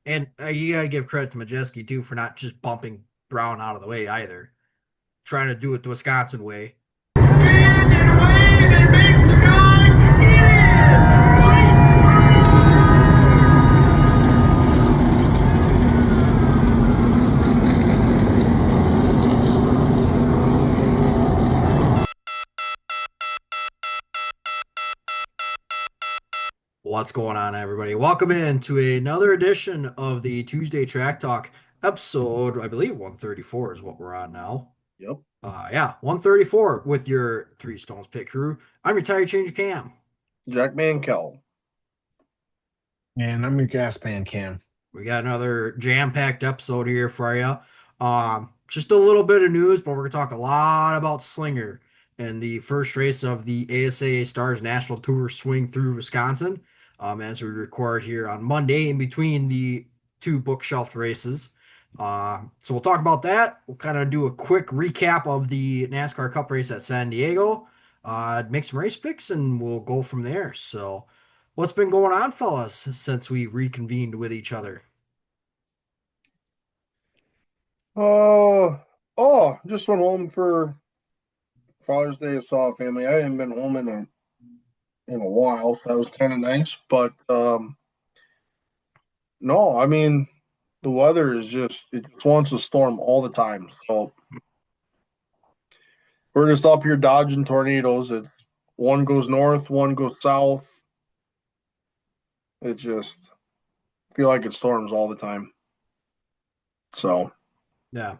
And you got to give credit to Majeski, too, for not just bumping Brown out of the way either. Trying to do it the Wisconsin way. Stand and wave and make some noise. It is White What's going on, everybody? Welcome in to another edition of the Tuesday Track Talk episode. I believe 134 is what we're on now. Yep. Yeah, 134 with your Three Stones pit crew. I'm your tire changer Cam. Jack Mankel. And I'm your gas man, Cam. We got another jam-packed episode here for you. Just a little bit of news, but we're gonna talk a lot about Slinger and the first race of the ASA Stars National Tour swing through Wisconsin. As we record here on Monday in between the two bookshelf races. So we'll talk about that. We'll kind of do a quick recap of the NASCAR Cup race at San Diego, make some race picks, and we'll go from there. So, what's been going on, fellas, since we reconvened with each other? Uh, just went home for Father's Day. Saw family. I hadn't been home in a while, so that was kind of nice. But no, I mean the weather is it just wants a storm all the time. So we're just up here dodging tornadoes. It's one goes north, one goes south. It just feel like it storms all the time. So Yeah.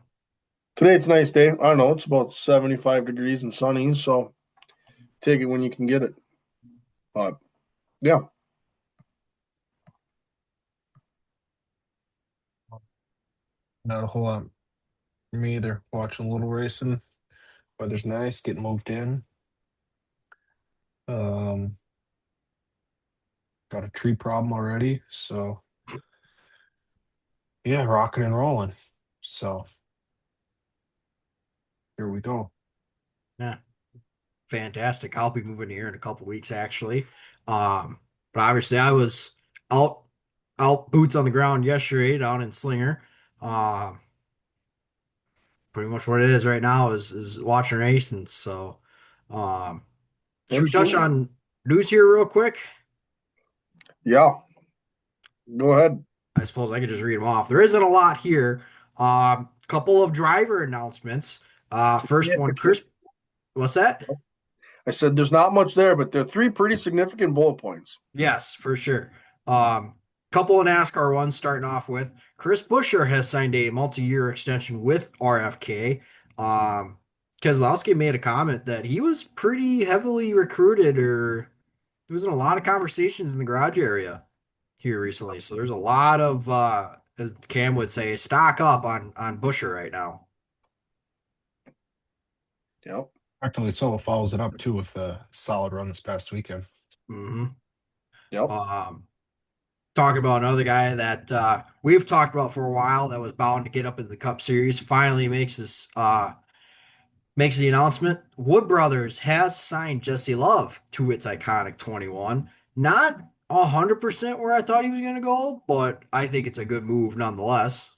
today it's a nice day. I don't know, it's about 75 degrees and sunny, so take it when you can get it. But yeah. Not a whole lot for me either. Watching a little racing. Weather's nice, getting moved in. Um, got a tree problem already, so yeah, rocking and rolling. So here we go. Yeah. Fantastic. I'll be moving here in a couple weeks, actually. But obviously I was out boots on the ground yesterday down in Slinger. Um, Pretty much what it is right now is watching racing. So, um, should we touch Absolutely. on news here real quick? Yeah. Go ahead. I suppose I could just read them off. There isn't a lot here. Couple of driver announcements. First one, Significant. Chris. What's that? I said there's not much there, but they're three pretty significant bullet points. Yes, for sure. Couple of NASCAR ones starting off with Chris Buescher has signed a multi-year extension with RFK. Keselowski made a comment that he was pretty heavily recruited, or there was in a lot of conversations in the garage area here recently. So there's a lot of, as Cam would say, stock up on Buescher right now. Yep. Actually, Solo follows it up too with a solid run this past weekend. hmm Yep. Um, Talking about another guy that we've talked about for a while that was bound to get up in the Cup Series. Finally makes the announcement. Wood Brothers has signed Jesse Love to its iconic 21. Not 100% where I thought he was going to go, but I think it's a good move nonetheless.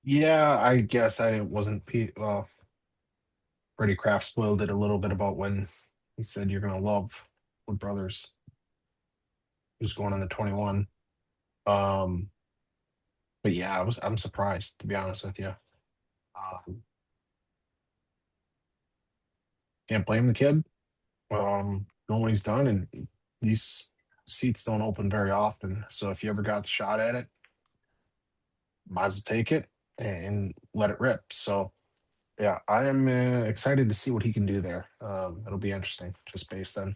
Yeah, I guess I wasn't. Well, Freddie Kraft spoiled it a little bit about when he said you're gonna love Wood Brothers, who's going on the 21. Um, but yeah, I'm surprised to be honest with you. Um, can't blame the kid. Doing what he's done, and these seats don't open very often. So if you ever got the shot at it, might as well take it and let it rip. So yeah, I am excited to see what he can do there. It'll be interesting, just based on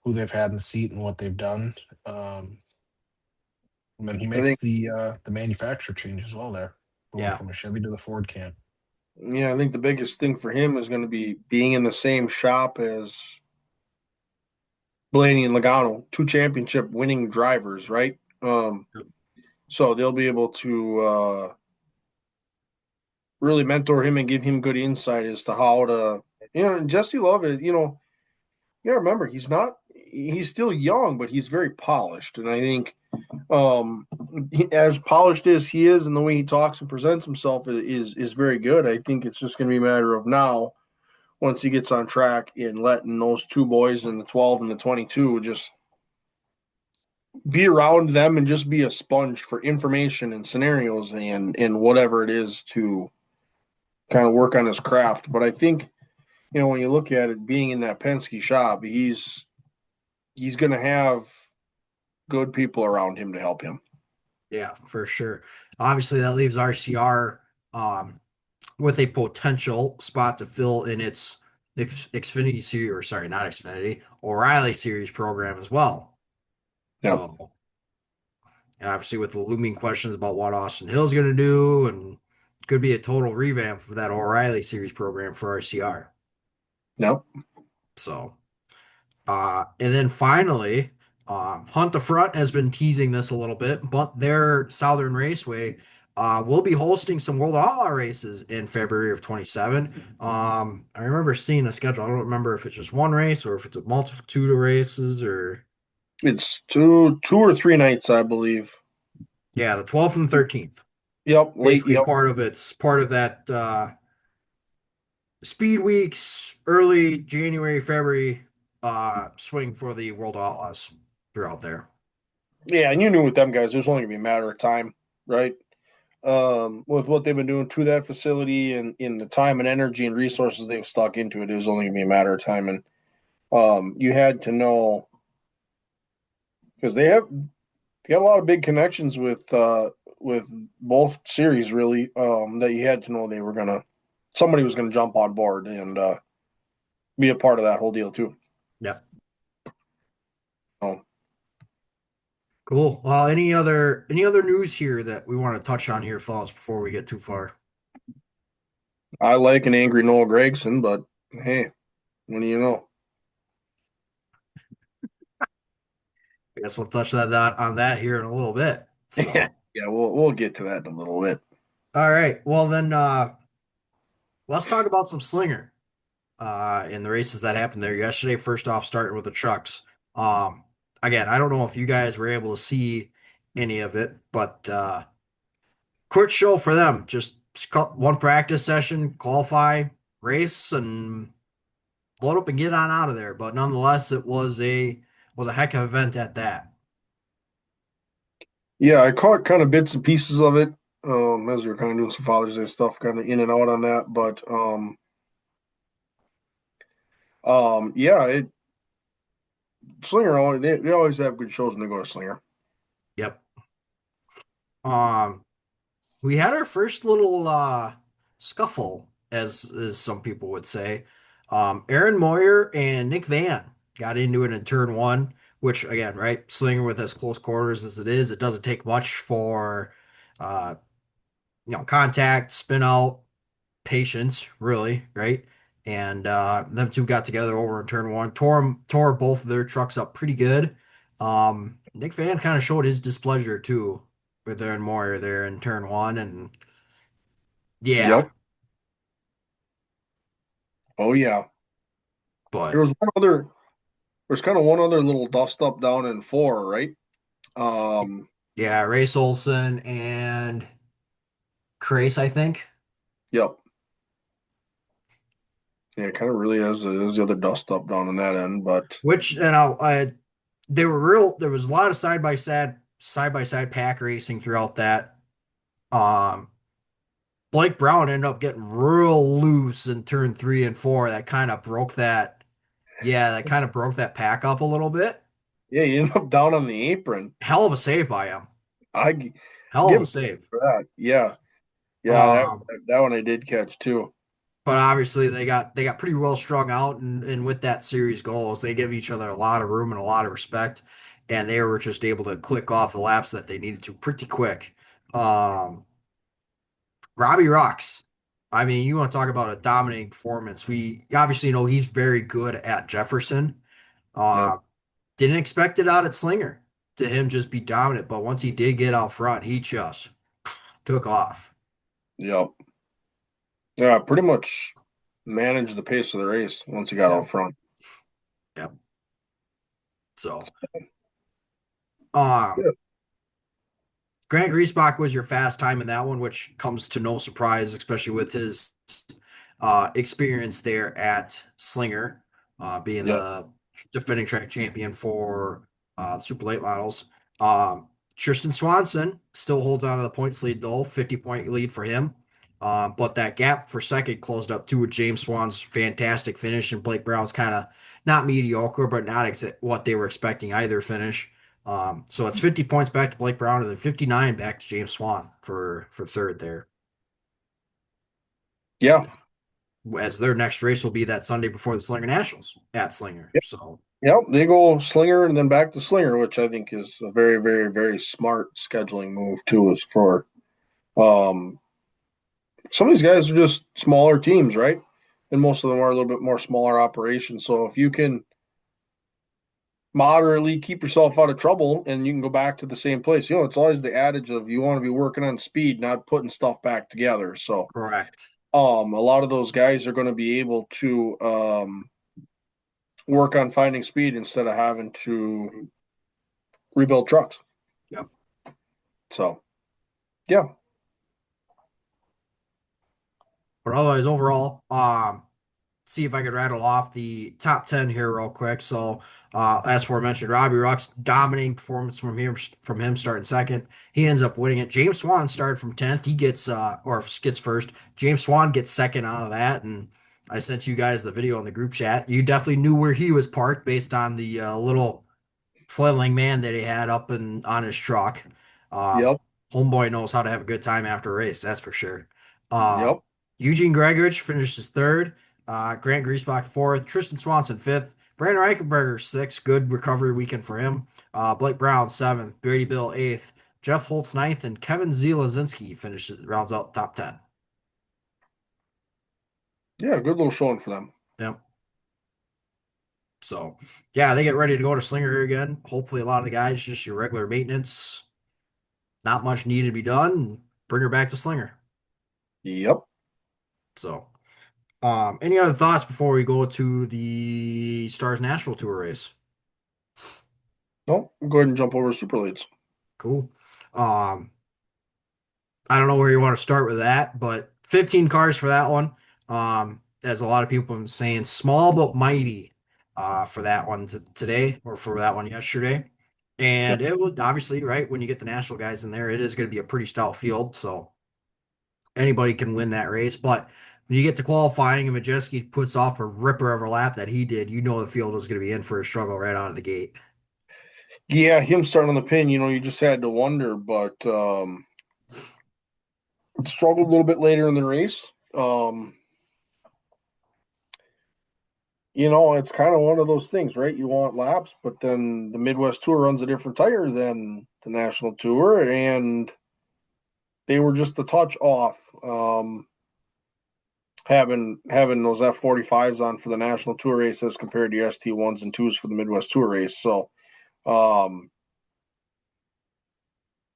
who they've had in the seat and what they've done. And then he I makes think the manufacturer change as well there, going Yeah. from a Chevy to the Ford camp. yeah, I think the biggest thing for him is going to be being in the same shop as Blaney and Logano, two championship winning drivers, right? So they'll be able to really mentor him and give him good insight as to how to, and Jesse Love is, you gotta remember he's still young, but he's very polished. And I think Um, as polished as he is and the way he talks and presents himself is very good. I think it's just going to be a matter of now once he gets on track and letting those two boys in the 12 and the 22 just be around them and just be a sponge for information and scenarios and whatever it is to kind of work on his craft. But I think when you look at it, being in that Penske shop, he's going to have good people around him to help him. Yeah, for sure. Obviously, that leaves RCR with a potential spot to fill in its Xfinity series, or sorry, not Xfinity, O'Reilly series program as well. Yep. So, and obviously, with the looming questions about what Austin Hill's going to do, and could be a total revamp for that O'Reilly series program for RCR. Yep. So, and then finally, Hunt the Front has been teasing this a little bit, but their Southern Raceway will be hosting some World Outlaw races in February of 27. I remember seeing a schedule. I don't remember if it's just one race or if it's a multitude of races or It's two or three nights, I believe. yeah, the 12th and 13th. Yep. Late. Basically Yep. part of that Speed Weeks, early January, February swing for the World Outlaws throughout there. Yeah, and you knew with them guys, it was only gonna be a matter of time, right? With what they've been doing to that facility and in the time and energy and resources they've stuck into it, it was only gonna be a matter of time. And you had to know because they got a lot of big connections with both series, really. That you had to know they were gonna somebody was gonna jump on board and be a part of that whole deal too. Yep. So Cool. Well, any other news here that we want to touch on here, fellas, before we get too far? I like an angry Noah Gregson, but hey, what do you know? I guess we'll touch on that here in a little bit. Yeah, So, yeah, we'll get to that in a little bit. all right. Well, then let's talk about some Slinger in the races that happened there yesterday. First off, starting with the trucks. Um, Again, I don't know if you guys were able to see any of it, but quick show for them. Just one practice session, qualify, race, and load up and get on out of there. But nonetheless, it was a heck of an event at that. Yeah, I caught kind of bits and pieces of it as we were kind of doing some Father's Day stuff, kind of in and out on that. But yeah, Slinger they always have good shows when they go to Slinger. Yep. Um, we had our first little scuffle, as some people would say. Aaron Moyer and Nick Van got into it in turn one, which again, right, Slinger with as close quarters as it is, it doesn't take much for uh, contact, spin out, patience, really, right? And them two got together over in turn one, tore both of their trucks up pretty good. Nick Van kind of showed his displeasure too with Aaron Moyer there in turn one, and yeah, Yep. Oh yeah. There but was one other. There's kind of one other little dust up down in four, right? Um. yeah, Race Olson and Crace, I think. Yep. Yeah, it kind of really is the other dust up down on that end, but Which and they were real. There was a lot of side by side pack racing throughout that. Um, Blake Brown ended up getting real loose in turn three and four. That kind of broke that. Yeah, that kind of broke that pack up a little bit. yeah, you end up down on the apron. Hell of a save by him. I Hell of give a him save. for that. Yeah, yeah, Um, that one I did catch too. but obviously they got pretty well strung out, and with that series goals, they give each other a lot of room and a lot of respect, and they were just able to click off the laps that they needed to pretty quick. Um, Robbie rocks. I mean, you want to talk about a dominating performance. We obviously know he's very good at Jefferson. Yep, Uh, didn't expect it out at Slinger to him just be dominant, but once he did get out front, he just took off. yep, yeah. Pretty much managed the pace of the race once he got Yeah. out front. Yep. So, um, Yeah. Grant Griesbach was your fast time in that one, which comes to no surprise, especially with his experience there at Slinger, being Yep. the defending track champion for Super Late Models. Um, Tristan Swanson still holds on to the points lead, though, 50-point lead for him. But that gap for second closed up too with James Swan's fantastic finish and Blake Brown's kind of not mediocre, but not what they were expecting either finish. So it's 50 points back to Blake Brown and then 59 back to James Swan for third there. Yeah. As their next race will be that Sunday before the Slinger Nationals at Slinger. Yep. So Yep. They go Slinger and then back to Slinger, which I think is a very, very, very smart scheduling move too. Is for um, some of these guys are just smaller teams, right? And most of them are a little bit more smaller operations. So if you can moderately keep yourself out of trouble and you can go back to the same place, it's always the adage of you want to be working on speed, not putting stuff back together. So correct. a lot of those guys are going to be able to work on finding speed instead of having to rebuild trucks. Yep. So yeah. But otherwise, overall, see if I could rattle off the top 10 here real quick. So, as aforementioned, Robbie Ruck's dominating performance from him starting second. He ends up winning it. James Swan started from 10th. He gets or gets first. James Swan gets second out of that, and I sent you guys the video in the group chat. You definitely knew where he was parked based on the little flailing man that he had up and on his truck. Um, Yep. Homeboy knows how to have a good time after a race, that's for sure. Um, Yep. Eugene Gregorich finishes third. Grant Griesbach fourth. Tristan Swanson fifth. Brandon Reichenberger sixth. Good recovery weekend for him. Blake Brown seventh. Brady Bill eighth. Jeff Holtz ninth, and Kevin Zielazinski finishes rounds out top 10. Yeah. Good little showing for them. Yep. So yeah, they get ready to go to Slinger here again. Hopefully, a lot of the guys just your regular maintenance. Not much needed to be done. Bring her back to Slinger. Yep. So, any other thoughts before we go to the Stars National Tour race? No, go ahead and jump over super leads. Cool. Um, I don't know where you want to start with that, but 15 cars for that one. As a lot of people have been saying, small but mighty for that one today or for that one yesterday. Yep. And it would obviously, right, when you get the national guys in there, it is going to be a pretty stout field. So anybody can win that race. But when you get to qualifying and Majeski puts off a ripper of a lap that he did, you know the field is going to be in for a struggle right out of the gate. Yeah, him starting on the pin, you just had to wonder, but it struggled a little bit later in the race. It's kind of one of those things, right? You want laps, but then the Midwest Tour runs a different tire than the National Tour, and they were just a touch off. Having those F45s on for the National Tour race as compared to ST1s and 2s for the Midwest Tour race. So, um,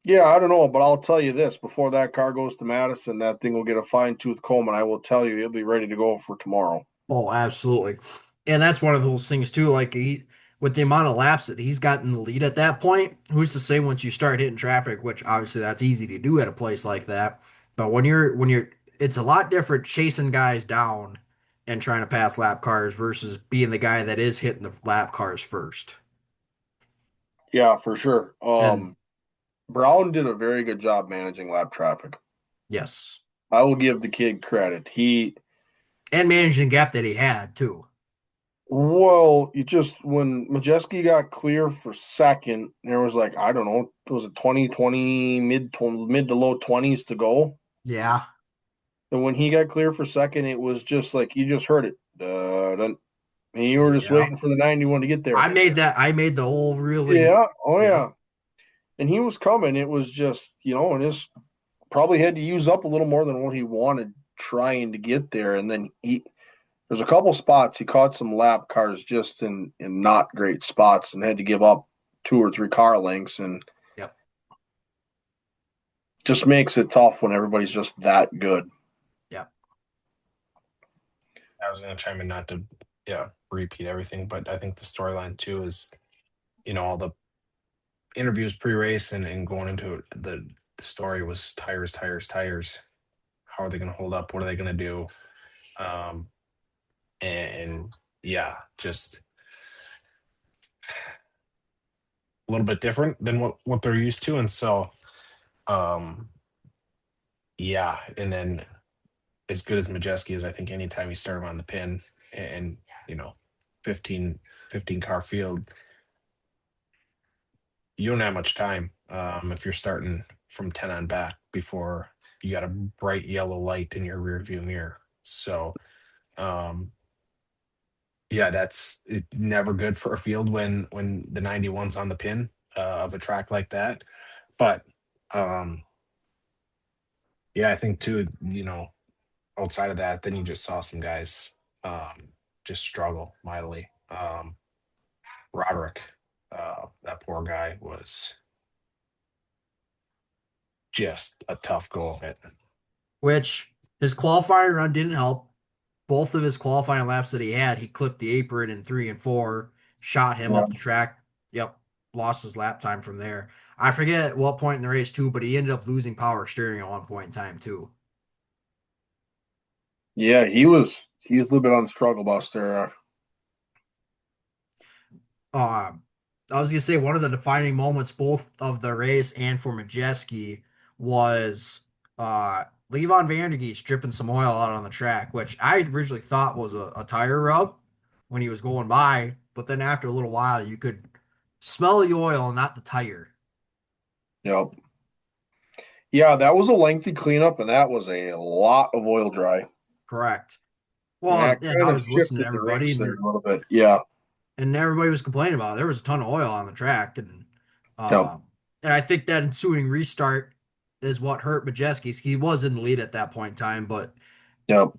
yeah, I don't know, but I'll tell you this: before that car goes to Madison, that thing will get a fine tooth comb, and I will tell you, it'll be ready to go for tomorrow. Oh, absolutely. And that's one of those things too. Like with the amount of laps that he's got in the lead at that point, who's to say once you start hitting traffic, which obviously that's easy to do at a place like that. But when you're, it's a lot different chasing guys down and trying to pass lap cars versus being the guy that is hitting the lap cars first. Yeah, for sure. And Brown did a very good job managing lap traffic. yes, I will give the kid credit. and managing the gap that he had too. Well, you just when Majeski got clear for second, there was like, I don't know, was it 20, mid to low 20s to go? Yeah, And when he got clear for second, it was just like you just heard it. Dun, and you were just yeah. waiting for the 91 to get I there. made that. I made the whole really. Yeah, oh Yep. yeah. And he was coming. It was just, and this probably had to use up a little more than what he wanted trying to get there. And then there's a couple spots he caught some lap cars just in not great spots and had to give up 2 or 3 car lengths, and Yep. just makes it tough when everybody's just that good. Yep. I was going to chime in not to, yeah, repeat everything, but I think the storyline too is, all the interviews pre-race and going into the the story was tires, tires, tires. How are they going to hold up? What are they going to do? Um, and yeah, just a little bit different than what they're used to. And so, um, yeah, and then as good as Majeski is, I think anytime you start him on the pin and you know, 15 15 car field, you don't have much time if you're starting from 10 on back before you got a bright yellow light in your rear view mirror. So um yeah, that's it, never good for a field when the 91's on the pin of a track like that. But um yeah, I think too, outside of that, then you just saw some guys just struggle mightily. Roderick, that poor guy was just a tough go of it. which his qualifying run didn't help. Both of his qualifying laps that he had, he clipped the apron in 3 and 4, shot him Yeah. up the track. Yep, lost his lap time from there. I forget what point in the race too, but he ended up losing power steering at one point in time too. Yeah, he was a little bit on the struggle bus there. Um, I was gonna say one of the defining moments, both of the race and for Majeski, was Levon Vandergeest dripping some oil out on the track, which I originally thought was a tire rub when he was going by, but then after a little while, you could smell the oil, not the tire. Yep. Yeah, that was a lengthy cleanup, and that was a lot of oil dry. Correct. And Well, that and I kind of was listening to shifted the everybody, race there a little bit. Yeah. and everybody was complaining about it. There was a ton of oil on the track, Yep. uh, and I think that ensuing restart is what hurt Majeski. He was in the lead at that point in time, but Yep.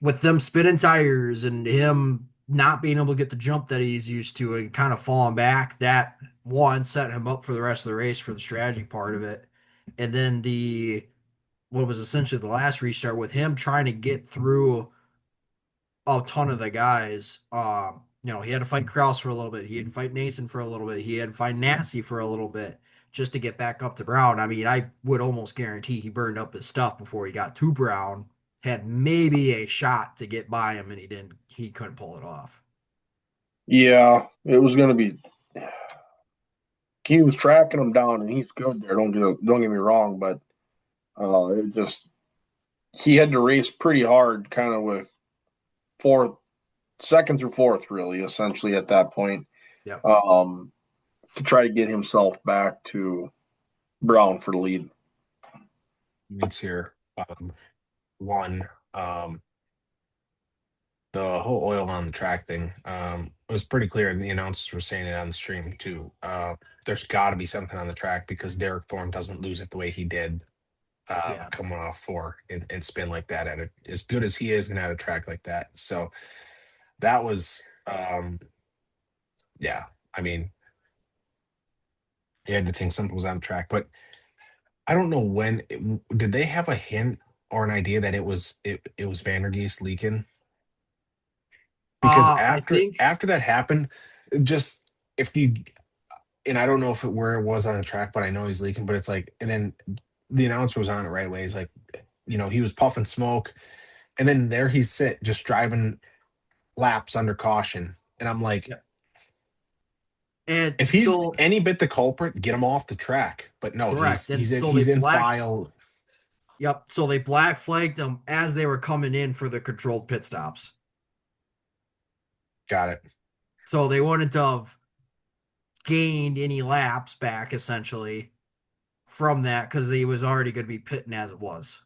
with them spinning tires and him not being able to get the jump that he's used to and kind of falling back, that one set him up for the rest of the race for the strategy part of it. And then the what was essentially the last restart with him trying to get through a ton of the guys. He had to fight Kraus for a little bit. He had to fight Nason for a little bit. He had to fight Nasty for a little bit just to get back up to Brown. I mean, I would almost guarantee he burned up his stuff before he got to Brown. Had maybe a shot to get by him, and he didn't. He couldn't pull it off. Yeah, it was going to be. He was tracking him down, and he's good there. Don't get me wrong, but it just he had to race pretty hard, kind of with fourth, second through fourth, really, essentially at that point, Yep. um, to try to get himself back to Brown for the lead. It's here. One, um, the whole oil on the track thing, it was pretty clear, and the announcers were saying it on the stream too. There's got to be something on the track because Derek Thorne doesn't lose it the way he did Yeah. coming off four and spin like that at as good as he is and at a track like that. So that was, yeah. I mean, you had to think something was on the track, but I don't know did they have a hint or an idea that it was Vandergeest leaking? Because I think after that happened, just if you and I don't know if where it was on the track, but I know he's leaking. But it's like, and then the announcer was on it right away. He's like, he was puffing smoke, and then there he's just driving laps under caution, and I'm like, yeah. And if he's so any bit the culprit, get him off the track. But no, correct. And so they he's in blacked. file. Yep. So they black flagged them as they were coming in for the controlled pit stops. Got it. So they wouldn't have gained any laps back essentially from that because he was already going to be pitting as it was.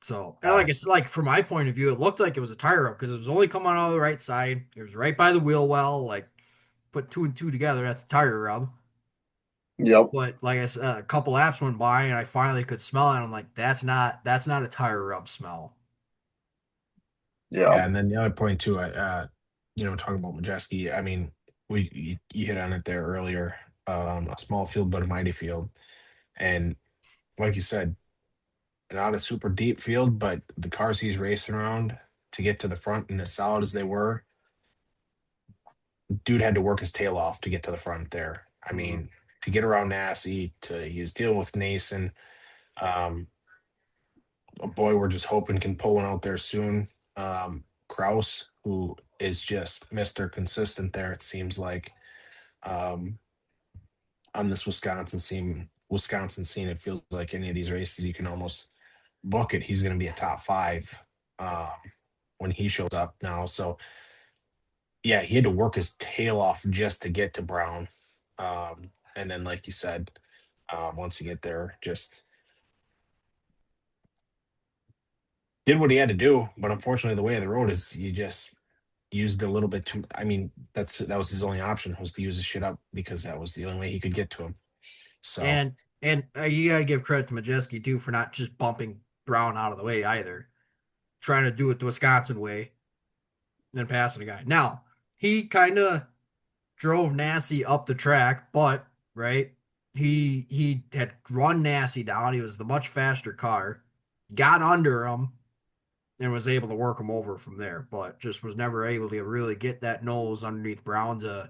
So, and Got like it. it's like from my point of view, it looked like it was a tire up because it was only coming out of the right side. It was right by the wheel well. Like put two and two together, that's a tire rub. Yep. But like I said, a couple laps went by and I finally could smell it. And I'm like, that's not a tire rub smell. Yeah. Yeah, and then the other point too, talking about Majeski, I mean, you hit on it there earlier. A small field, but a mighty field, and like you said, not a super deep field, but the cars he's racing around to get to the front and as solid as they were, dude had to work his tail off to get to the front there. I Mhm. mean, to get around Nassie. He was dealing with Nason. Um, a boy we're just hoping can pull one out there soon. Kraus, who is just Mr. Consistent there, it seems like. Um, on this Wisconsin scene, it feels like any of these races you can almost book it. He's going to be a top five um, when he shows up now. So yeah, he had to work his tail off just to get to Brown. And then, like you said, once you get there, just did what he had to do. But unfortunately, the way of the road is you just used a little bit too. I mean, that was his only option, was to use his shit up, because that was the only way he could get to him. So And you gotta give credit to Majeski too for not just bumping Brown out of the way either, trying to do it the Wisconsin way, then passing a guy. Now he kind of drove Nassie up the track, but right, he had run Nassie down. He was the much faster car, got under him, and was able to work him over from there. But just was never able to really get that nose underneath Brown to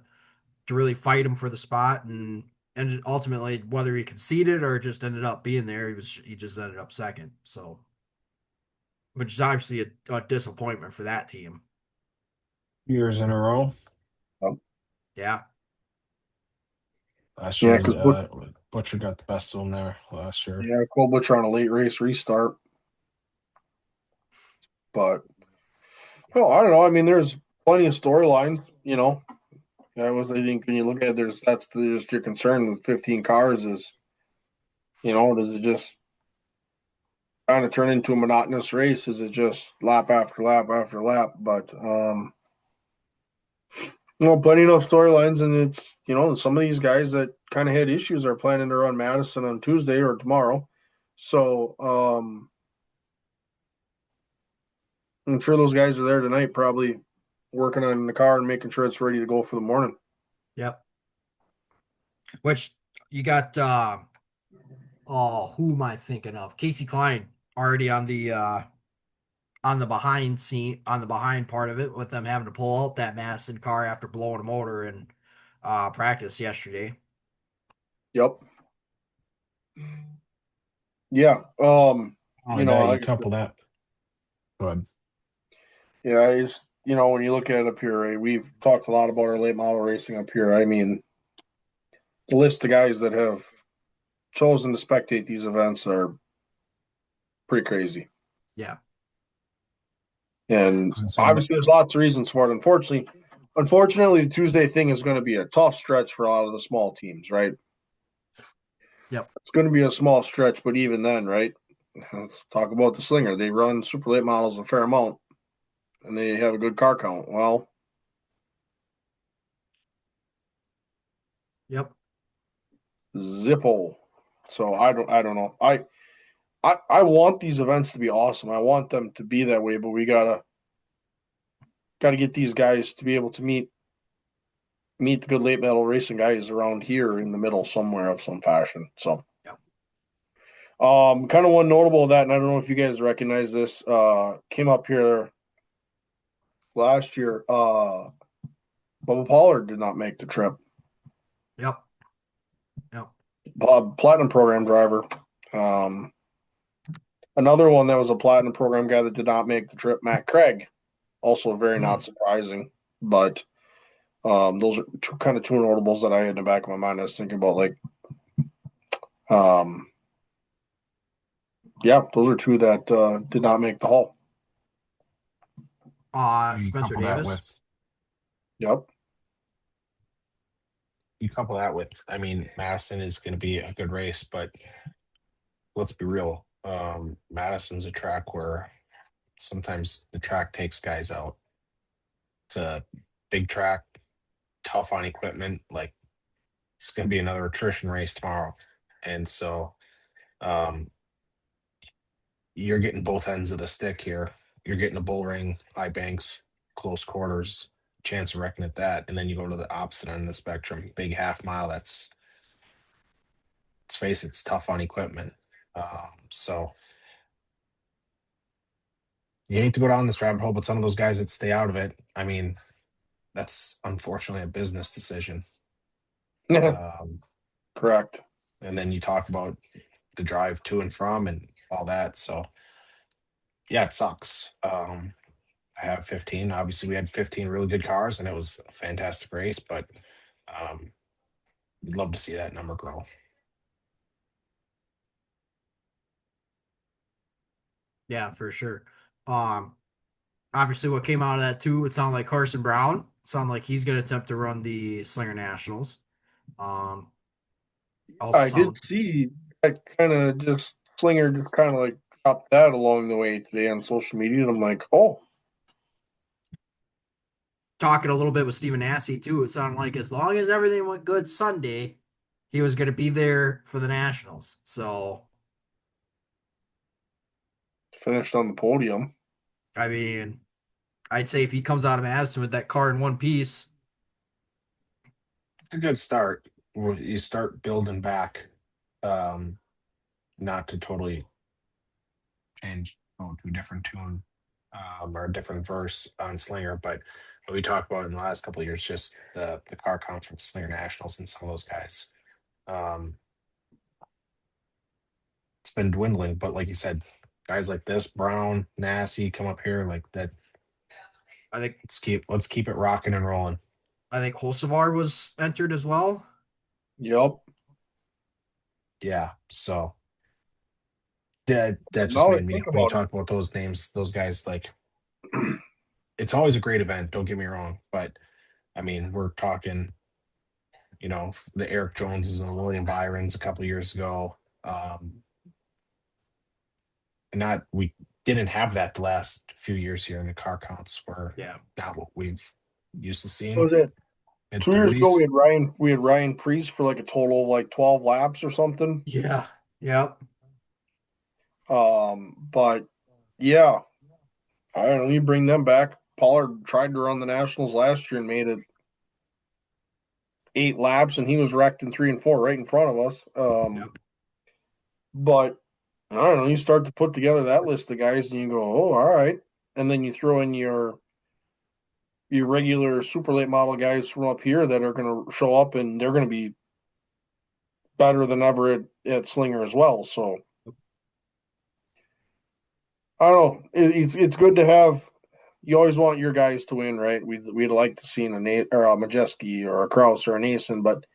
really fight him for the spot. And ultimately, whether he conceded or just ended up being there, he just ended up second. So, which is obviously a disappointment for that team. years in a row. Um, Yeah. Last yeah, year, because Butcher got the best of him there last year. yeah, Cole Butcher on a late race restart, but oh, I don't know. I mean, there's plenty of storylines. I think when you look at it, just your concern with 15 cars is, does it just kind of turn into a monotonous race? Is it just lap after lap after lap? But plenty enough storylines, and it's some of these guys that kind of had issues are planning to run Madison on Tuesday or tomorrow, so I'm sure those guys are there tonight, probably working on the car and making sure it's ready to go for the morning. Yep. Which you got oh, who am I thinking of? Casey Klein already on the behind part of it, with them having to pull out that Madison car after blowing a motor in practice yesterday. Yep. Yeah. Only that, you Like I couple said, that. Good. yeah, when you look at it up here, right, we've talked a lot about our late model racing up here. I mean, the list of guys that have chosen to spectate these events are pretty crazy. Yeah. I And was gonna say, obviously, there's lots of reasons for it. Unfortunately, the Tuesday thing is going to be a tough stretch for a lot of the small teams, right? Yep. It's going to be a small stretch, but even then, right? Let's talk about the Slinger. They run super late models a fair amount, and they have a good car count. Well, Yep. Zippo. So I don't know. I want these events to be awesome. I want them to be that way, but we gotta get these guys to be able to meet the good late model racing guys around here in the middle somewhere of some fashion. So Yep. kind of one notable of that, and I don't know if you guys recognize this, came up here last year. Bubba Pollard did not make the trip. Yep. Yep. Platinum program driver. Um, Another one that was a platinum program guy that did not make the trip, Matt Craig. Also very not surprising, but those are two notables that I had in the back of my mind. I was thinking about um, yeah, those are two that did not make the hall. you Spencer couple that Davis. with Yep. I mean, Madison is going to be a good race, but let's be real. Madison's a track where sometimes the track takes guys out. It's a big track, tough on equipment. Like, it's going to be another attrition race tomorrow. And so um, you're getting both ends of the stick here. You're getting a bull ring, high banks, close quarters, chance of wrecking at that. And then you go to the opposite end of the spectrum, big half mile. Let's face it, it's tough on equipment. So you hate to go down this rabbit hole, but some of those guys that stay out of it, I mean, that's unfortunately a business decision. Carson Um, Correct. And then you talk about the drive to and from and all that. So yeah, it sucks. I have 15. Obviously, we had 15 really good cars, and it was a fantastic race. But um, we'd love to see that number grow. Yeah, for sure. Um, Obviously, what came out of that too, it sounded like Carson Brown. Sounded like he's going to attempt to run the Slinger Nationals. Um, also I did sound see that kind of just Slinger just kind of like dropped that along the way today on social media, and I'm like, oh, talking a little bit with Stephen Nassy too. It sounded like as long as everything went good Sunday, he was going to be there for the Nationals. So, finished on the podium. I mean, I'd say if he comes out of Madison with that car in one piece, It's a good start. You start building back, um, not to totally change, go to a different tune, or a different verse on Slinger, but what we talked about in the last couple of years, just the car count from Slinger Nationals and some of those guys. Um, it's been dwindling, but like you said, guys like this, Brown, Massey, come up here like that. I think Let's keep it rocking and rolling. Hocevar was entered as well. Yep. Yeah. So that just Now I made me think when you about talk about those names, those guys, like it. it's always a great event, don't get me wrong. But I mean, we're talking, the Eric Joneses and the William Byrons a couple years ago. Um, and not we didn't have that the last few years here, and the car counts were Yeah. not what we've used to What seeing. was it Mid 2 years ago? We 30s. had Ryan Priest for like a total of like 12 laps or something. Yeah. Yep. But yeah, I don't know. You bring them back. Pollard tried to run the Nationals last year and made it 8 laps, and he was wrecked in 3 and 4 right in front of us. Yep. But I don't know. You start to put together that list of guys, and you go, "Oh, all right," and then you throw in your regular super late model guys from up here that are going to show up, and they're going to be better than ever at Slinger as well. So I don't know. It's good to have. You always want your guys to win, right? We'd like to see a Nate or a Majeski or a Kraus or a Nason, but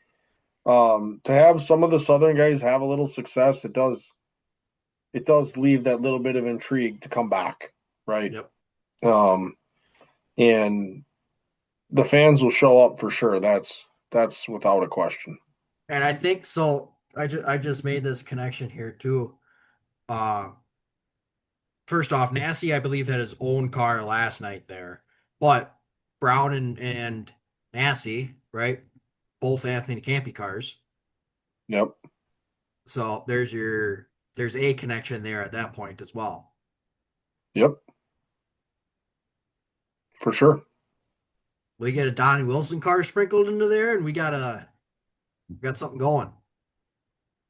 to have some of the Southern guys have a little success, it does leave that little bit of intrigue to come back, right? Yep. Um, and the fans will show up for sure. That's without a question. And I think so. I just made this connection here too. Uh, First off, Nassie, I believe, had his own car last night there, but Brown and Nassie, right? Both Anthony Campy cars. Yep, So there's a connection there at that point as well. yep, for sure. We get a Donnie Wilson car sprinkled into there, and we got something going.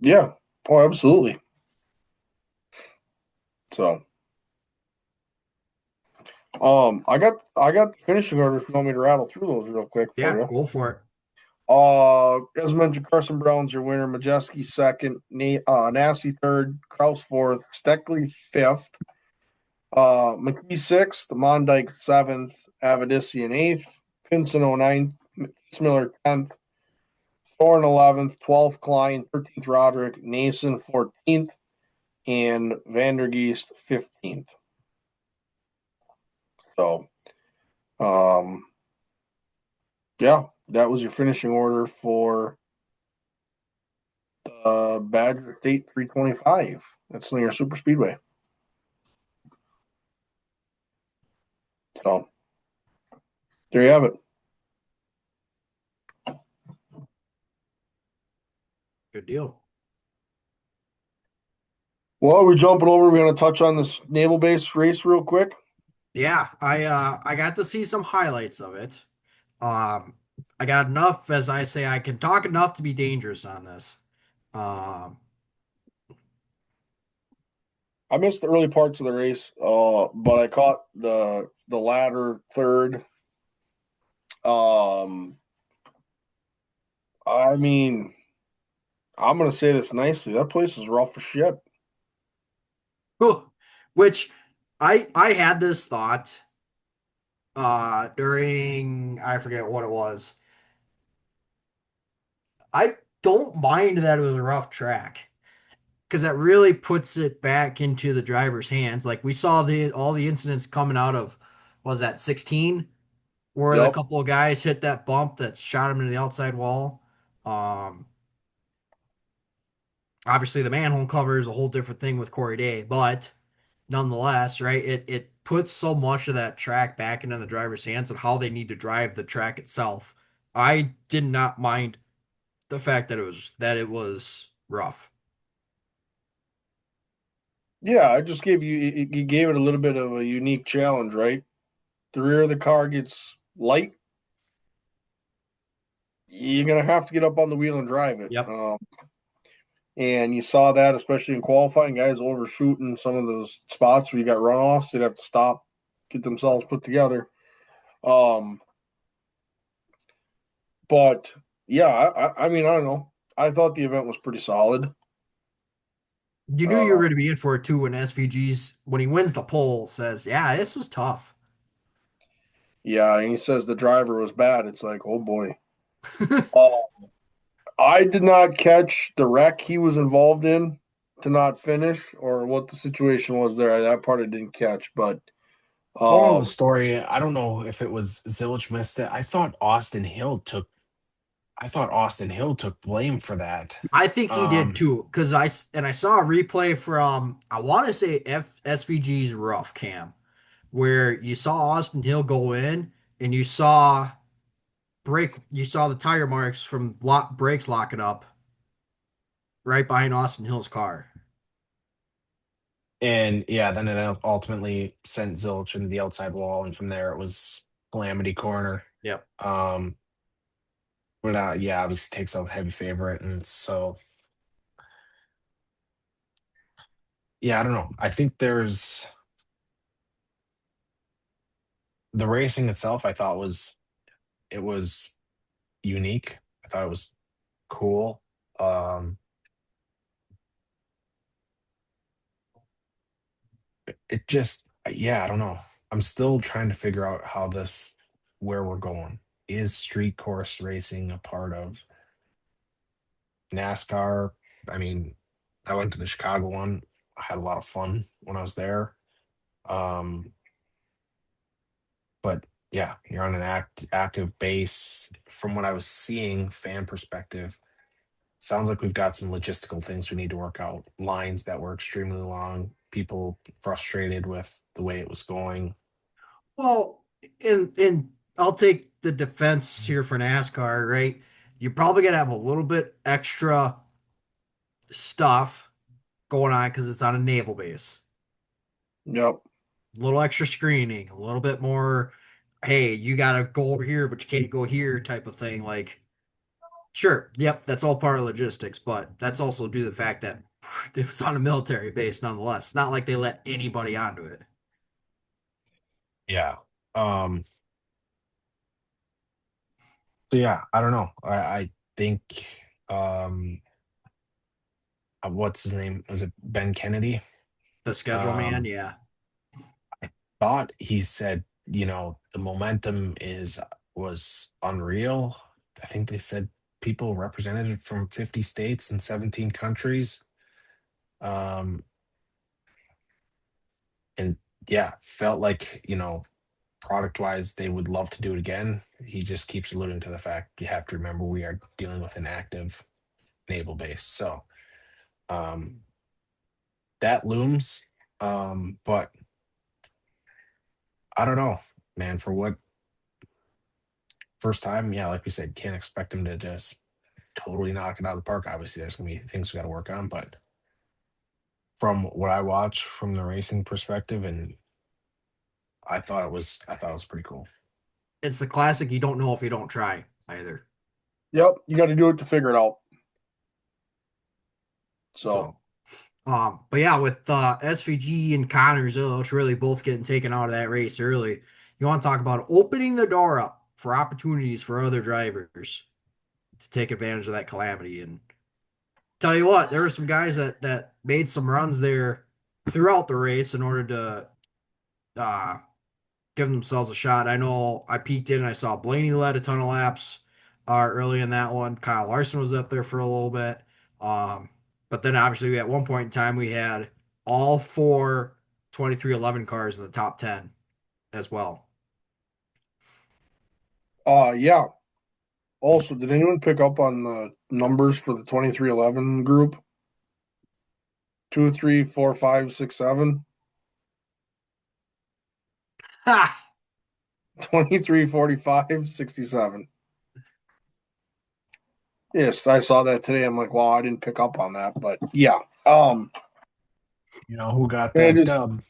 Yeah. Oh, absolutely. So, I got the finishing order if you want me to rattle through those real quick for Yeah, you. go for it. As mentioned, Carson Brown's your winner. Majeski second, Nasty third, Kraus fourth, Steckley fifth, McKee sixth, Mondyke seventh, Avedisian eighth, Pinson 09th, Miller 10th, Thorne 11th, 12th Klein, 13th Roderick, Nason 14th, and Vandergeest 15th. So, um, yeah, that was your finishing order for Badger State 325 at Slinger Super Speedway. So, there you have it. Good deal. Well, we're jumping over. We're going to touch on this naval base race real quick. Yeah, I got to see some highlights of it. Um, I got enough, as I say, I can talk enough to be dangerous on this. Um, I missed the early parts of the race, but I caught the latter third. Um, I mean, I'm gonna say this nicely. That place is rough as shit. Which I had this thought during I forget what it was. I don't mind that it was a rough track because that really puts it back into the driver's hands. Like we saw the all the incidents coming out of was that 16 where the Yep. couple of guys hit that bump that shot him into the outside wall. Um, Obviously the manhole cover is a whole different thing with Corey Day, but nonetheless, right? It puts so much of that track back into the driver's hands and how they need to drive the track itself. I did not mind the fact that it was rough. Yeah, I just gave you gave it a little bit of a unique challenge, right? The rear of the car gets light. You're gonna have to get up on the wheel and drive it. Yep. And you saw that, especially in qualifying, guys overshooting some of those spots where you got runoffs. They'd have to stop, get themselves put together. Um, but yeah, I mean, I don't know. I thought the event was pretty solid. You knew you were Uh, going to be in for it too when SVG's when he wins the pole says, "Yeah, this was tough." yeah, and he says the driver was bad. It's like, oh boy. Uh, I did not catch the wreck he was involved in to not finish or what the situation was there. That part I didn't catch, but Moral of the um, story, I don't know if it was Zilch missed it. I thought Austin Hill took blame for that. I think he did Um, too because I saw a replay from I want to say SVG's rough cam where you saw Austin Hill go in and you saw the tire marks from brakes locking up right behind Austin Hill's car. and yeah, then it ultimately sent Zilch into the outside wall, and from there it was calamity corner. Yep. Um, but yeah, obviously takes out heavy favorite, and so yeah, I don't know. I think there's the racing itself. I thought it was unique. I thought it was cool. Um, it just yeah, I don't know. I'm still trying to figure out where we're going. Is street course racing a part of NASCAR? I mean, I went to the Chicago one. I had a lot of fun when I was there. Um, but yeah, you're on an active base. From what I was seeing, fan perspective, sounds like we've got some logistical things we need to work out. Lines that were extremely long, people frustrated with the way it was going. Well, and I'll take the defense here for NASCAR, right? You probably got to have a little bit extra stuff going on because it's on a naval base. yep. A little extra screening, a little bit more, hey, you got to go over here, but you can't go here type of thing. Like, sure, yep, that's all part of logistics, but that's also due to the fact that it was on a military base nonetheless. It's not like they let anybody onto it. Yeah. Um, so yeah, I don't know. I think um what's his name? Was it Ben Kennedy? The schedule, man, Um, yeah. I thought he said, the momentum is was unreal. I think they said people represented from 50 states and 17 countries. Um, and yeah, felt like, product wise, they would love to do it again. He just keeps alluding to the fact you have to remember we are dealing with an active naval base. So um, that looms. But I don't know, man, for what first time, yeah, like we said, can't expect him to just totally knock it out of the park. Obviously, there's gonna be things we got to work on, but from what I watch from the racing perspective, and I thought it was pretty cool. It's the classic you don't know if you don't try either. Yep. You got to do it to figure it out. So, So, but yeah, with SVG and Connors, it's really both getting taken out of that race early. You want to talk about opening the door up for opportunities for other drivers to take advantage of that calamity. And Tell you what, there were some guys that made some runs there throughout the race in order to uh, give themselves a shot. I know I peeked in and I saw Blaney led a ton of laps early in that one. Kyle Larson was up there for a little bit. But then obviously at one point in time we had all four 2311 cars in the top 10 as well. Yeah. Also, did anyone pick up on the numbers for the 2311 group? 2, 3, 4, 5, 6, 7. Ha! 23, 45, 67. Yes, I saw that today. I'm like, wow, I didn't pick up on that, but yeah. You know who got I that just dub?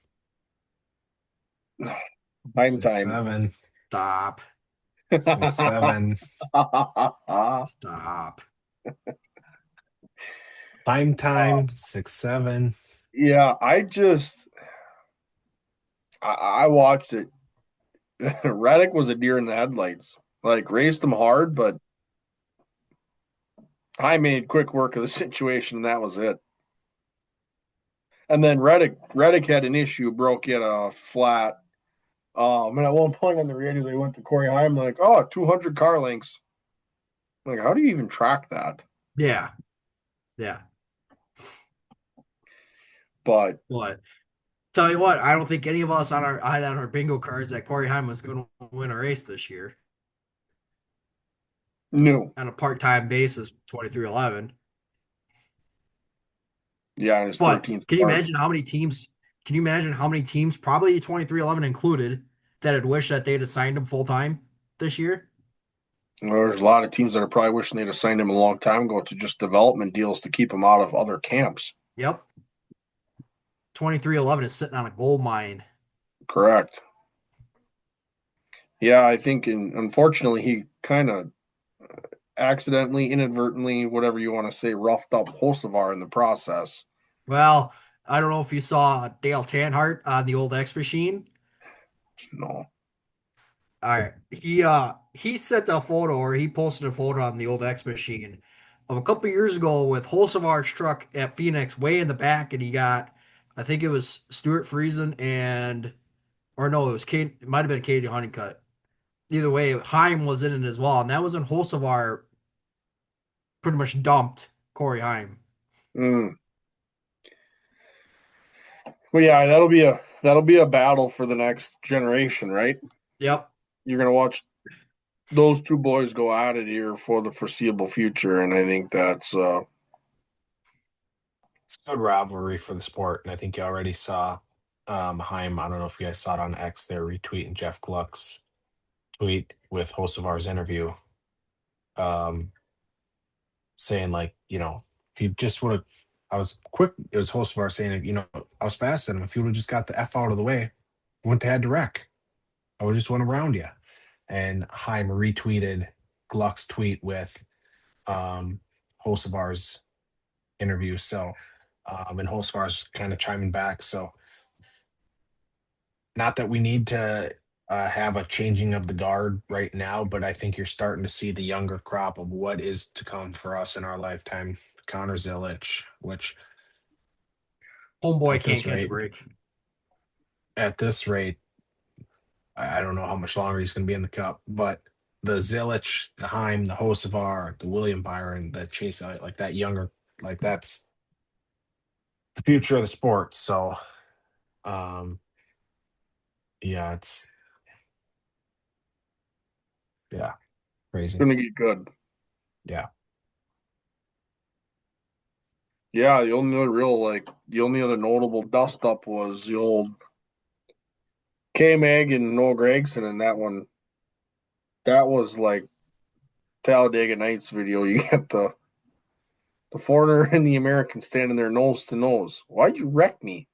time Six time. seven, Stop. 6 7. Stop. Time 6 7. Yeah, I watched it. Reddick was a deer in the headlights. Like raced him hard, but I made quick work of the situation, and that was it. And then Reddick had an issue, broke yet a flat. And at one point on the radio, they went to Corey Heim like, "Oh, 200 car lengths." Like, how do you even track that? Yeah. Yeah. But But tell you what, I don't think any of us had on our bingo cards that Corey Heim was going to win a race this year new, on a part-time basis, 2311. yeah, in his But 13th can you start. imagine how many teams? Can you imagine how many teams, probably 2311 included, that had wished that they'd assigned him full time this year? There's a lot of teams that are probably wishing they'd have signed him a long time ago to just development deals to keep him out of other camps. Yep, 2311 is sitting on a gold mine. Correct. Yeah, I think, unfortunately, he kind of accidentally, inadvertently, whatever you want to say, roughed up Hocevar in the process. Well, I don't know if you saw Dale Tanhart on the old X machine. No. All right, he sent a photo or he posted a photo on the old X machine of a couple years ago with Hocevar's truck at Phoenix way in the back, and he got, I think it was Stuart Friesen and, or no, it was Kate, it might have been Katie Honeycutt. Either way, Heim was in it as well, and that was when Hocevar pretty much dumped Corey Heim. Mm. Well, yeah, that'll be a battle for the next generation, right? Yep. You're gonna watch those two boys go at it here for the foreseeable future, and I think that's It's a good rivalry for the sport, and I think you already saw Heim. I don't know if you guys saw it on X. They're retweeting Jeff Gluck's tweet with Hocevar's interview, um, saying like, if you just would have, I was quick. It was Hocevar saying, I was fast at him. If you would have just got the f out of the way, wouldn't have had to wreck. I would just went around you. And Heim retweeted Gluck's tweet with Hocevar's interview. So, and Hocevar's kind of chiming back. So, not that we need to have a changing of the guard right now, but I think you're starting to see the younger crop of what is to come for us in our lifetime. Connor Zilic, which Homeboy at can't this catch a rate, break. at this rate, I don't know how much longer he's going to be in the cup, but the Zilic, the Heim, the Hocevar, the William Byron, the Chase, like that younger, like that's the future of the sport. So, um, yeah, yeah, crazy. gonna get good. Yeah. Yeah, the only other notable dust up was the old K Mag and Noah Gregson, and that was like Talladega Nights video. You get the foreigner and the American standing there nose to nose. Why'd you wreck me?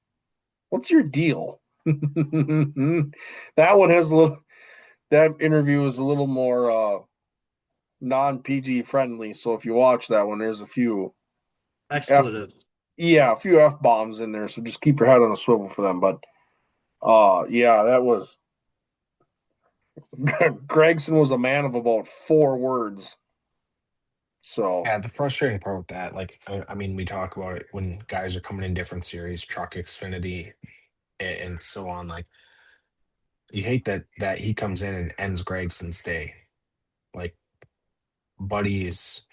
What's your deal? that one has a little. That interview is a little more non PG friendly. So if you watch that one, there's a few f Expletives. yeah, a few f bombs in there. So just keep your head on a swivel for them. But yeah, that was Gregson was a man of about 4 words. So Yeah, the frustrating part with that, like, I mean, we talk about it when guys are coming in different series, Truck Xfinity, and so on. Like, you hate that he comes in and ends Gregson's day. Like, Buddy's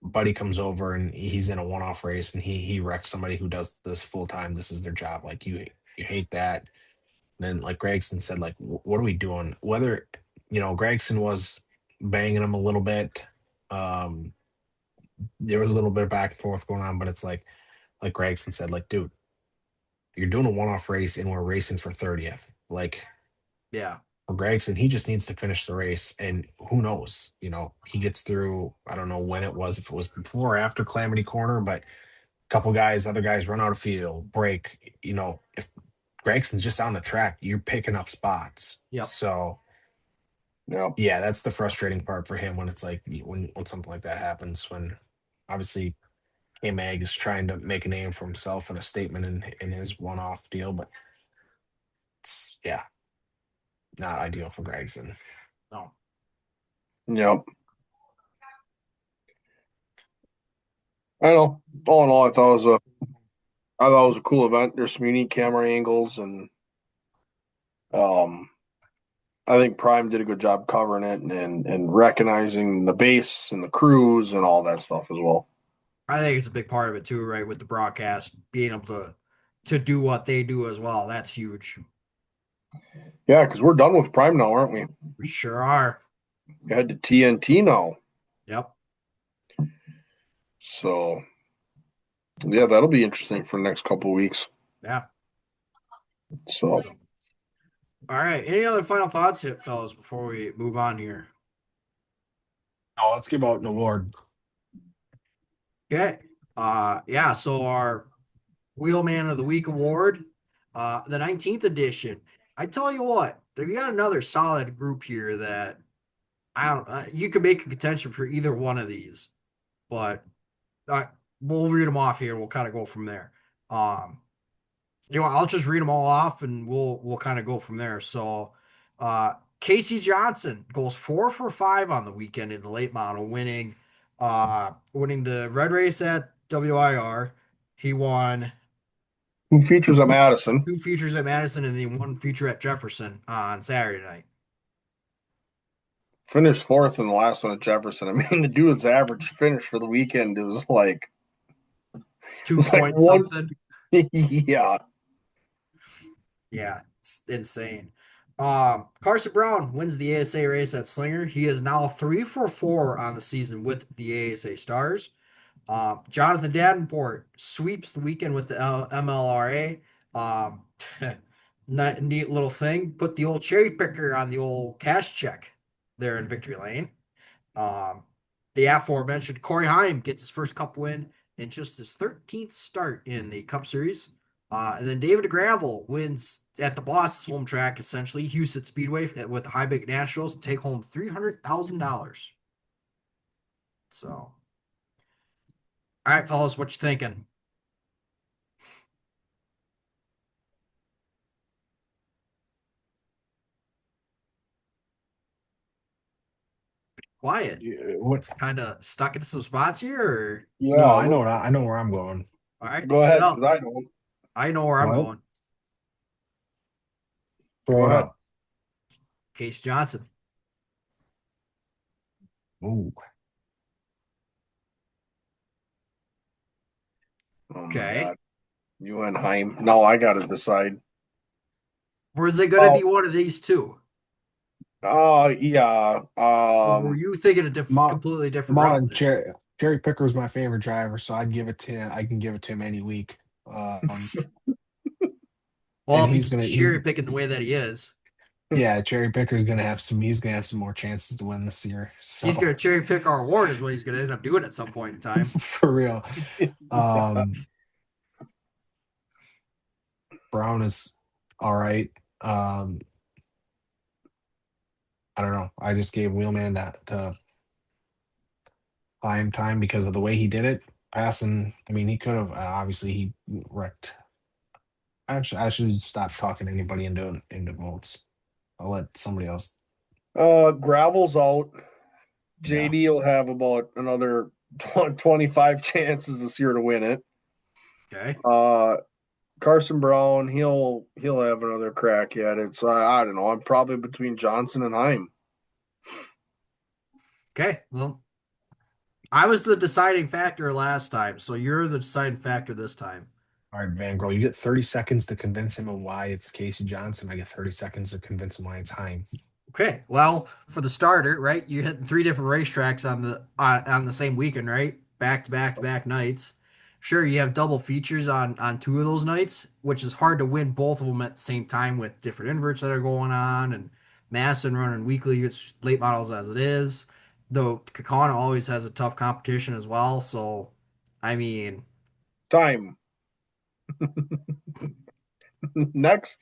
Buddy comes over and he's in a one-off race and he wrecks somebody who does this full time. This is their job. Like, you hate that. And then, like Gregson said, like, what are we doing? Whether Gregson was banging him a little bit. Um, there was a little bit of back and forth going on, but it's like Gregson said, like, dude, you're doing a one-off race and we're racing for 30th. Like, Yeah. for Gregson, he just needs to finish the race, and who knows? He gets through. I don't know when it was, if it was before or after Calamity Corner, but a couple guys, other guys run out of field, break. If Gregson's just on the track, you're picking up spots. Yep. So yeah, yeah, that's the frustrating part for him when it's like when something like that happens. When obviously K Mag is trying to make a name for himself and a statement in his one-off deal, but yeah, not ideal for Gregson. No. yeah. I know. All in all, I thought it was a cool event. There's some unique camera angles, and um, I think Prime did a good job covering it and recognizing the base and the crews and all that stuff as well. I think it's a big part of it too, right? With the broadcast being able to do what they do as well. That's huge. Yeah, because we're done with Prime now, aren't we? We sure are. We head to TNT now. Yep. So yeah, that'll be interesting for the next couple of weeks. Yeah. So So, all right. Any other final thoughts, fellas, before we move on here? Oh, let's give out an award. Okay. Yeah. So our Wheelman of the Week award, the 19th edition. I tell you what, we got another solid group here that I don't. You could make a contention for either one of these, but uh, we'll read them off here. We'll kind of go from there. Um, I'll just read them all off, and we'll kind of go from there. So, Casey Johnson goes 4 for 5 on the weekend in the late model, winning the red race at WIR. He won who features at Madison? 2 features at Madison and then 1 feature at Jefferson on Saturday night. Finished fourth in the last one at Jefferson. I mean, the dude's average finish for the weekend it Two was like point one. something. Yeah, Yeah, it's insane. Carson Brown wins the ASA race at Slinger. He is now 3 for 4 on the season with the ASA Stars. Jonathan Davenport sweeps the weekend with the MLRA. Um, neat little thing. Put the old cherry picker on the old cash check there in Victory Lane. Um, the aforementioned Corey Heim gets his first Cup win in just his 13th start in the Cup Series. And then David Gravel wins at the boss's home track, essentially, Houston Speedway with the High Big Nationals to take home $300,000. So, all right, fellas, what you thinking? Quiet. What? Kind of stuck into some spots here, or No, yeah. I know where I'm going. all right, Go spit it ahead, because out. I don't. I know where I'm What? going. Go Throw it ahead. out. Case Johnson. Ooh. Oh my Okay. God, you and Heim. No, I got to decide. Or is it going to Oh, be one of these two? yeah. Or were you thinking a Ma, completely different route Martin there? Cherry Picker is my favorite driver, so I'd give it to him. I can give it to him any week. Well, And if he's he's gonna he's cherry picking the way that he is, yeah, Cherry Picker's gonna have some. He's gonna have some more chances to win this year. he's So going to cherry pick our award, is what he's going to end up doing at some point in time. for real, Yeah. um, Brown is all right. Um, I don't know. I just gave Wheelman that to buy him time because of the way he did it. Passing, I mean, he could have obviously he wrecked. I should stop talking anybody into votes. I'll let somebody else. Gravel's out. Yeah. JD will have about another 25 chances this year to win it. Okay. Uh, Carson Brown, he'll have another crack at it. So I don't know. I'm probably between Johnson and Heim. Okay. Well, I was the deciding factor last time, so you're the deciding factor this time. All right, Van Gogh, you get 30 seconds to convince him of why it's Casey Johnson. I get 30 seconds to convince him why it's Heim. Okay. Well, for the starter, right? You hit three different racetracks on the same weekend, right? Back to back to back nights. Sure, you have double features on two of those nights, which is hard to win both of them at the same time with different inverts that are going on and Masson running weekly late models as it is. Though Kakana always has a tough competition as well. So, I mean, Time. Next.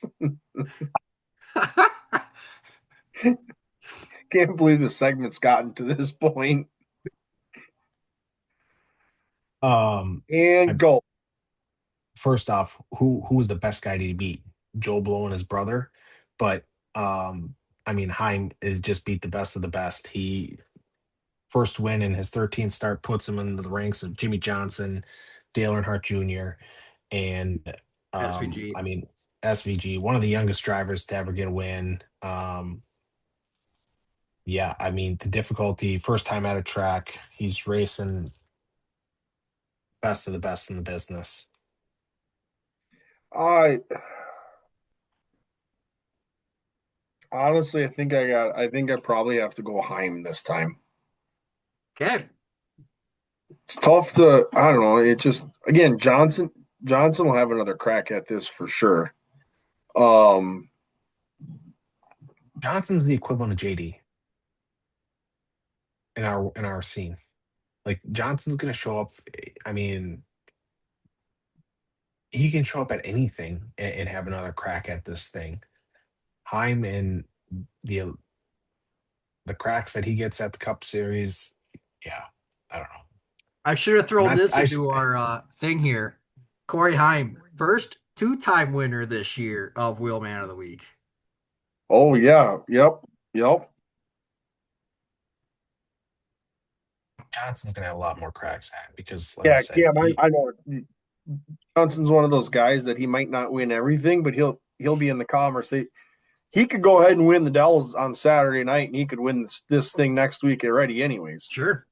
Can't believe the segment's gotten to this point. Um, And I, go. First off, who was the best guy to beat? Joe Blow and his brother. But I mean, Heim is just beat the best of the best. He first win in his 13th start puts him in the ranks of Jimmy Johnson, Dale Earnhardt Jr., and SVG. I mean SVG, one of the youngest drivers to ever get a win. Yeah, I mean the difficulty, first time at a track, he's racing best of the best in the business. I honestly, I think I probably have to go Heim this time. Okay. It's tough to, I don't know. It just, again, Johnson will have another crack at this for sure. Um, Johnson's the equivalent of JD in our scene. Like Johnson's gonna show up. I mean, he can show up at anything and have another crack at this thing. Heim and the the cracks that he gets at the Cup Series, yeah, I don't know. I should have And thrown this I into our thing here. Corey Heim, first two-time winner this year of Wheelman of the Week. oh yeah, yep. Johnson's gonna have a lot more cracks at because, like I Yeah, said, Cam, I know Johnson's one of those guys that he might not win everything, but he'll be in the conversation. He could go ahead and win the Dells on Saturday night, and he could win this thing next week already, anyways. Sure.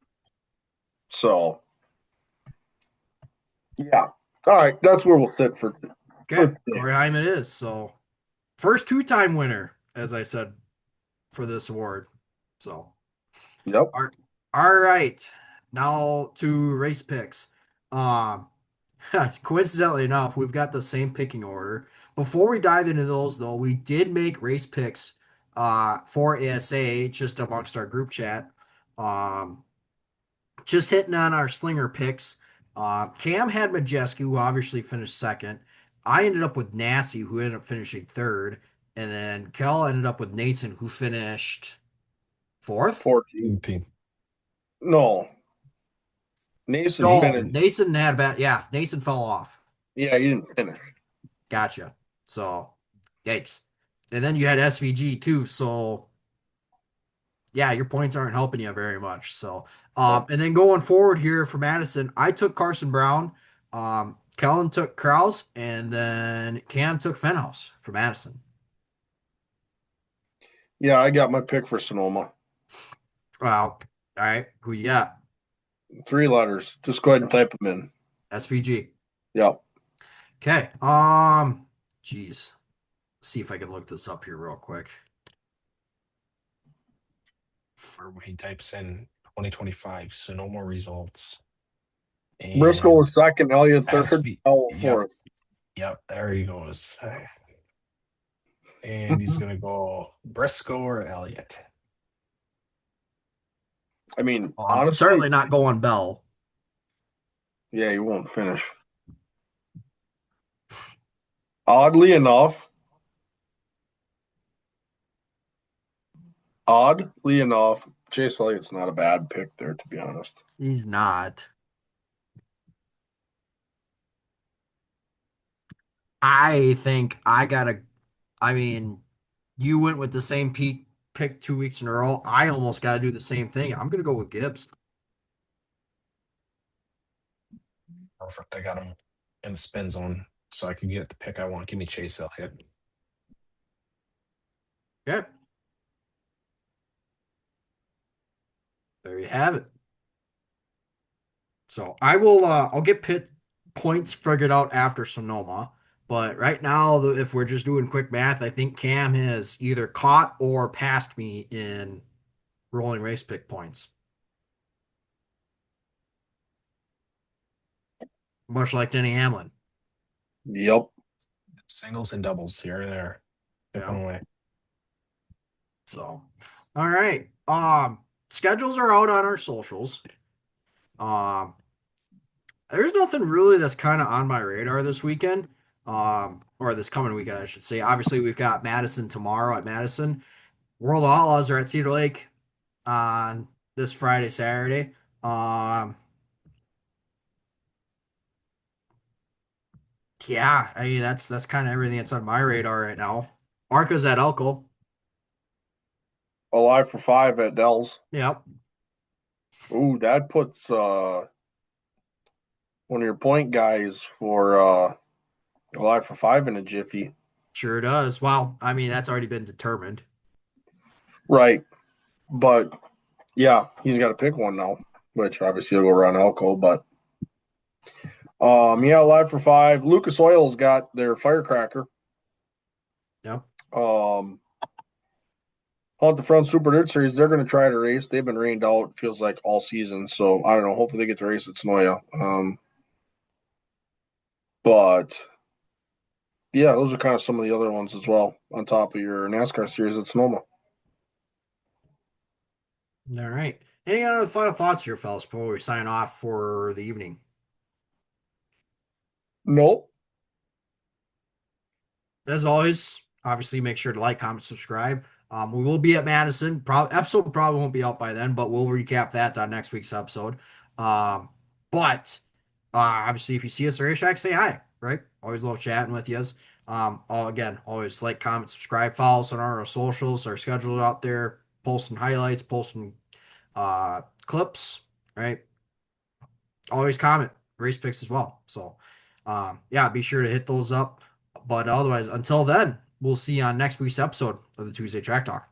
So yeah, all right, that's where we'll sit Okay. for today. Corey Heim it is. So first two-time winner, as I said, for this award. So Yep. all all right. Now to race picks. Um Coincidentally enough, we've got the same picking order. Before we dive into those, though, we did make race picks for ASA just amongst our group chat. Um, just hitting on our slinger picks. Cam had Majeski, who obviously finished second. I ended up with Nassie, who ended up finishing third. And then Kel ended up with Nathan, who finished fourth. 14. No, Nason No, finished. Nathan had a bad. Yeah, Nathan fell off. Yeah, he didn't finish. Gotcha. So, yikes. And then you had SVG too. So, yeah, your points aren't helping you very much. So, No. and then going forward here for Madison, I took Carson Brown. Kellen took Kraus, and then Cam took Fenhouse for Madison. Yeah, I got my pick for Sonoma. Wow. All right. Who you got? 3 letters. Just go ahead and type them in. SVG. Yep. Okay. Geez. See if I can look this up here real quick. or when he types in 2025 Sonoma results Briscoe and was second, Elliott third, SV. Powell Yep, fourth. yep, there he goes. And he's gonna go Briscoe or Elliott. I mean, honestly, Certainly not going Bell. yeah, he won't finish. Oddly enough, Chase Elliott's not a bad pick there, to be honest. He's not. I think I gotta. I mean, you went with the same peak picked 2 weeks in a row. I almost got to do the same thing. I'm going to go with Gibbs. Perfect. I got him in the spin zone, so I can get the pick I want. Give me Chase Elliott. Yeah. There you have it. So I will I'll get pit points figured out after Sonoma. But right now, if we're just doing quick math, I think Cam has either caught or passed me in rolling race pick points. Much like Denny Hamlin. Yep. Singles and doubles here and there. Yeah. Definitely. So all right. Schedules are out on our socials. Um there's nothing really that's kind of on my radar this weekend. Or this coming weekend, I should say. Obviously, we've got Madison tomorrow at Madison. World Outlaws are at Cedar Lake on this Friday, Saturday. Um, yeah, I mean that's kind of everything that's on my radar right now. Arca's at Elko. Alive for 5 at Dell's. Yep, Ooh, that puts one of your point guys for Alive for 5 in a jiffy. sure does. Well, I mean that's already been determined. Right. But yeah, he's got to pick one now, which obviously will go around Elko. But yeah, Alive for 5. Lucas Oil's got their firecracker. Yep, Hunt the Front Super Dirt Series, they're going to try to race. They've been rained out, feels like, all season. So I don't know. Hopefully they get to race at Sonoya. But yeah, those are kind of some of the other ones as well on top of your NASCAR series at Sonoma. all right. Any other final thoughts here, fellas, before we sign off for the evening? Nope. As always, obviously make sure to like, comment, subscribe. We will be at Madison. Episode probably won't be out by then, but we'll recap that on next week's episode. But obviously, if you see us at the racetrack, say hi. Right? Always love chatting with you. Again, always like, comment, subscribe, follow us on our socials. Our schedule out there, posting highlights, posting clips. Right? Always comment race picks as well. So, yeah, be sure to hit those up. But otherwise, until then, we'll see you on next week's episode of the Tuesday Track Talk.